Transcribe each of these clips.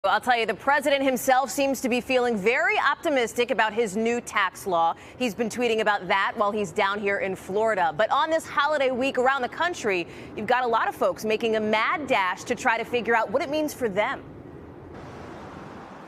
I'll tell you, the president himself seems to be feeling very optimistic about his new tax law. He's been tweeting about that while he's down here in Florida. But on this holiday week around the country, you've got a lot of folks making a mad dash to try to figure out what it means for them.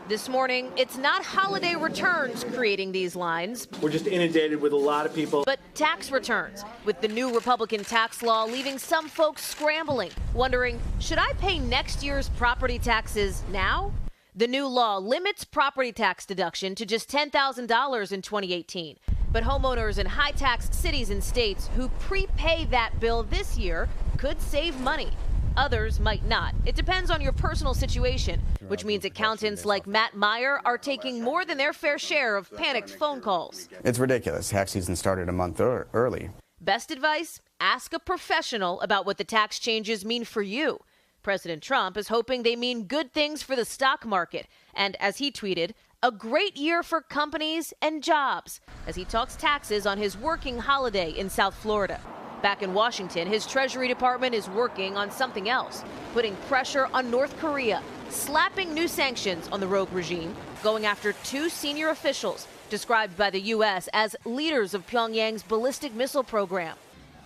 This morning, it's not holiday returns creating these lines. We're just inundated with a lot of people. But tax returns, with the new Republican tax law leaving some folks scrambling, wondering, should I pay next year's property taxes now? The new law limits property tax deduction to just $10,000 in 2018. But homeowners in high-tax cities and states who prepay that bill this year could save money. Others might not. It depends on your personal situation, which means accountants like Matt Meyer are taking more than their fair share of panicked phone calls. It's ridiculous. Tax season started a month early. Best advice? Ask a professional about what the tax changes mean for you. President Trump is hoping they mean good things for the stock market. And as he tweeted, a great year for companies and jobs, as he talks taxes on his working holiday in South Florida. Back in Washington, his Treasury Department is working on something else, putting pressure on North Korea, slapping new sanctions on the rogue regime, going after two senior officials described by the U.S. as leaders of Pyongyang's ballistic missile program.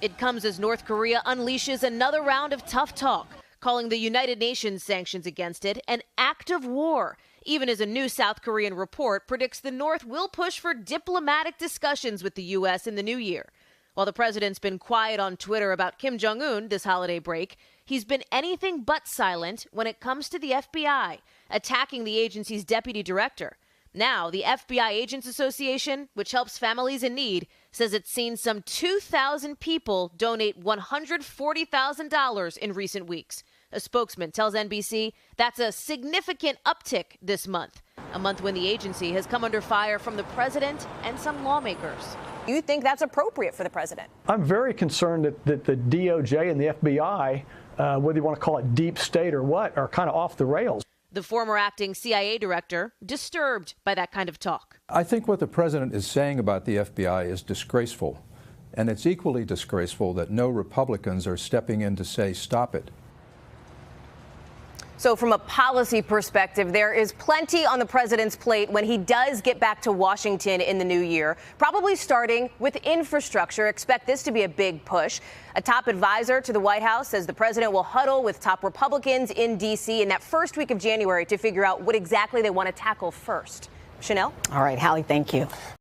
It comes as North Korea unleashes another round of tough talk, calling the United Nations sanctions against it an act of war, even as a new South Korean report predicts the North will push for diplomatic discussions with the U.S. in the new year. While the president's been quiet on Twitter about Kim Jong-un this holiday break, he's been anything but silent when it comes to the FBI, attacking the agency's deputy director. Now, the FBI Agents Association, which helps families in need, says it's seen some 2,000 people donate $140,000 in recent weeks. A spokesman tells NBC that's a significant uptick this month, a month when the agency has come under fire from the president and some lawmakers. You think that's appropriate for the president? I'm very concerned that the DOJ and the FBI, whether you want to call it deep state or what, are kind of off the rails. The former acting CIA director disturbed by that kind of talk. I think what the president is saying about the FBI is disgraceful, and it's equally disgraceful that no Republicans are stepping in to say stop it. So from a policy perspective, there is plenty on the president's plate when he does get back to Washington in the new year, probably starting with infrastructure. Expect this to be a big push. A top advisor to the White House says the president will huddle with top Republicans in D.C. in that first week of January to figure out what exactly they want to tackle first. Chanel? All right, Hallie, thank you.